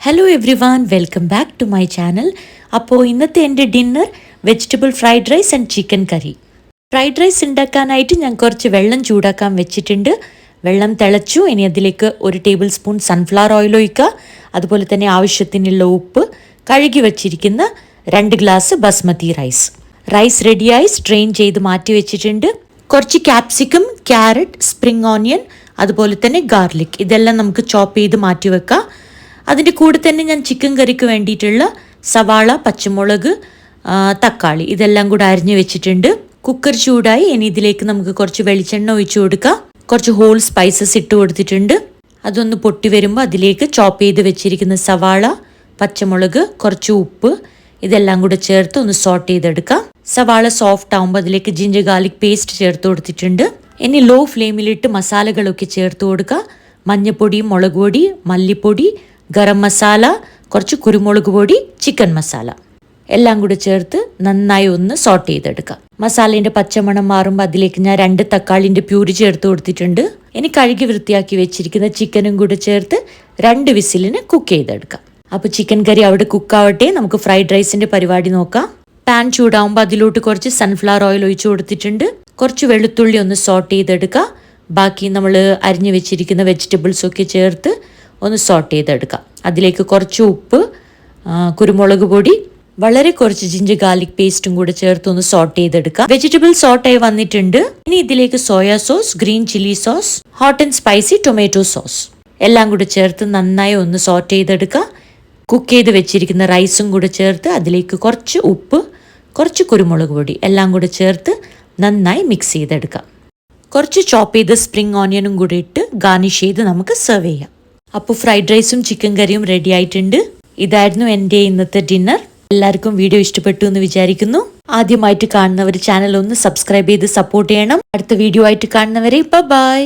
Hello everyone, welcome back to my channel. അപ്പോൾ ഇന്നത്തെ എൻ്റെ dinner vegetable fried rice and chicken curry. Fried rice ഉണ്ടാക്കാനായിട്ട് ഞാൻ കുറച്ച് വെള്ളം ചൂടാക്കാൻ വെച്ചിട്ടുണ്ട്. വെള്ളം തിളച്ചു. ഇനി അതിലേക്ക് 1 ടേബിൾ സ്പൂൺ സൺഫ്ലവർ ഓയിൽ ഒഴിക്കുക. അതുപോലെ തന്നെ ആവശ്യത്തിനുള്ള ഉപ്പ്, കഴുകി വച്ചിരിക്കുന്ന 2 ഗ്ലാസ് ബസ്മതി റൈസ്. റൈസ് റെഡിയായി സ്ട്രെയിൻ ചെയ്ത് മാറ്റി വെച്ചിട്ടുണ്ട്. കുറച്ച് ക്യാപ്സിക്കം, ക്യാരറ്റ്, സ്പ്രിംഗ് ഓണിയൻ, അതുപോലെ തന്നെ ഗാർലിക്, ഇതെല്ലാം നമുക്ക് ചോപ്പ് ചെയ്ത് മാറ്റി വെക്കാം. അതിൻ്റെ കൂടെ തന്നെ ഞാൻ ചിക്കൻ കറിക്ക് വേണ്ടിയിട്ടുള്ള സവാള, പച്ചമുളക്, തക്കാളി ഇതെല്ലാം കൂടെ അരിഞ്ഞു വെച്ചിട്ടുണ്ട്. കുക്കർ ചൂടായി. ഇനി ഇതിലേക്ക് നമുക്ക് കുറച്ച് വെളിച്ചെണ്ണ ഒഴിച്ചു കൊടുക്കാം. കുറച്ച് ഹോൾ സ്പൈസസ് ഇട്ട് കൊടുത്തിട്ടുണ്ട്. അതൊന്ന് പൊട്ടി വരുമ്പോൾ അതിലേക്ക് ചോപ്പ് ചെയ്ത് വെച്ചിരിക്കുന്ന സവാള, പച്ചമുളക്, കുറച്ച് ഉപ്പ് ഇതെല്ലാം കൂടെ ചേർത്ത് ഒന്ന് സോട്ട് ചെയ്തെടുക്കാം. സവാള സോഫ്റ്റ് ആകുമ്പോൾ അതിലേക്ക് ജിഞ്ചർ ഗാർലിക് പേസ്റ്റ് ചേർത്ത് കൊടുത്തിട്ടുണ്ട്. ഇനി ലോ ഫ്ലെയിമിലിട്ട് മസാലകളൊക്കെ ചേർത്ത് കൊടുക്കുക. മഞ്ഞൾപ്പൊടി, മുളക് പൊടി, മല്ലിപ്പൊടി, ഗരം മസാല, കുറച്ച് കുരുമുളക് പൊടി, ചിക്കൻ മസാല എല്ലാം കൂടെ ചേർത്ത് നന്നായി ഒന്ന് സോട്ട് ചെയ്തെടുക്കാം. മസാലേൻ്റെ പച്ചമണം മാറുമ്പോൾ അതിലേക്ക് ഞാൻ 2 തക്കാളിൻ്റെ പ്യൂരി ചേർത്ത് കൊടുത്തിട്ടുണ്ട്. ഇനി കഴുകി വൃത്തിയാക്കി വെച്ചിരിക്കുന്ന ചിക്കനും കൂടെ ചേർത്ത് 2 വിസിലിന് കുക്ക് ചെയ്തെടുക്കാം. അപ്പോൾ ചിക്കൻ കറി അവിടെ കുക്കാവട്ടെ. നമുക്ക് ഫ്രൈഡ് റൈസിൻ്റെ പരിപാടി നോക്കാം. പാൻ ചൂടാവുമ്പോൾ അതിലോട്ട് കുറച്ച് സൺഫ്ലവർ ഓയിൽ ഒഴിച്ചു കൊടുത്തിട്ടുണ്ട്. കുറച്ച് വെളുത്തുള്ളി ഒന്ന് സോട്ട് ചെയ്തെടുക്കുക. ബാക്കി നമ്മൾ അരിഞ്ഞു വെച്ചിരിക്കുന്ന വെജിറ്റബിൾസൊക്കെ ചേർത്ത് ഒന്ന് സോട്ട് ചെയ്തെടുക്കാം. അതിലേക്ക് കുറച്ച് ഉപ്പ്, കുരുമുളക് പൊടി, വളരെ കുറച്ച് ജിഞ്ചർ ഗാർലിക് പേസ്റ്റും കൂടെ ചേർത്ത് ഒന്ന് സോട്ട് ചെയ്തെടുക്കാം. വെജിറ്റബിൾ സോട്ടായി വന്നിട്ടുണ്ട്. ഇനി ഇതിലേക്ക് soya sauce, green chilli sauce, hot and spicy tomato sauce എല്ലാം കൂടെ ചേർത്ത് നന്നായി ഒന്ന് സോട്ട് ചെയ്തെടുക്കാം. കുക്ക് ചെയ്ത് വെച്ചിരിക്കുന്ന റൈസും കൂടെ ചേർത്ത് അതിലേക്ക് കുറച്ച് ഉപ്പ്, കുറച്ച് കുരുമുളക് പൊടി എല്ലാം കൂടെ ചേർത്ത് നന്നായി മിക്സ് ചെയ്തെടുക്കാം. കുറച്ച് ചോപ്പ് ചെയ്ത് സ്പ്രിംഗ് ഓണിയനും കൂടി ഇട്ട് ഗാർണിഷ് ചെയ്ത് നമുക്ക് സെർവ് ചെയ്യാം. അപ്പോൾ ഫ്രൈഡ് റൈസും ചിക്കൻ കറിയും റെഡി ആയിട്ടുണ്ട്. ഇതായിരുന്നു എൻ്റെ ഇന്നത്തെ ഡിന്നർ. എല്ലാവർക്കും വീഡിയോ ഇഷ്ടപ്പെട്ടു എന്ന് വിചാരിക്കുന്നു. ആദ്യമായിട്ട് കാണുന്നവർ ചാനൽ ഒന്ന് സബ്സ്ക്രൈബ് ചെയ്ത് സപ്പോർട്ട് ചെയ്യണം. അടുത്ത വീഡിയോ ആയിട്ട് കാണുന്നവരെ ബൈ.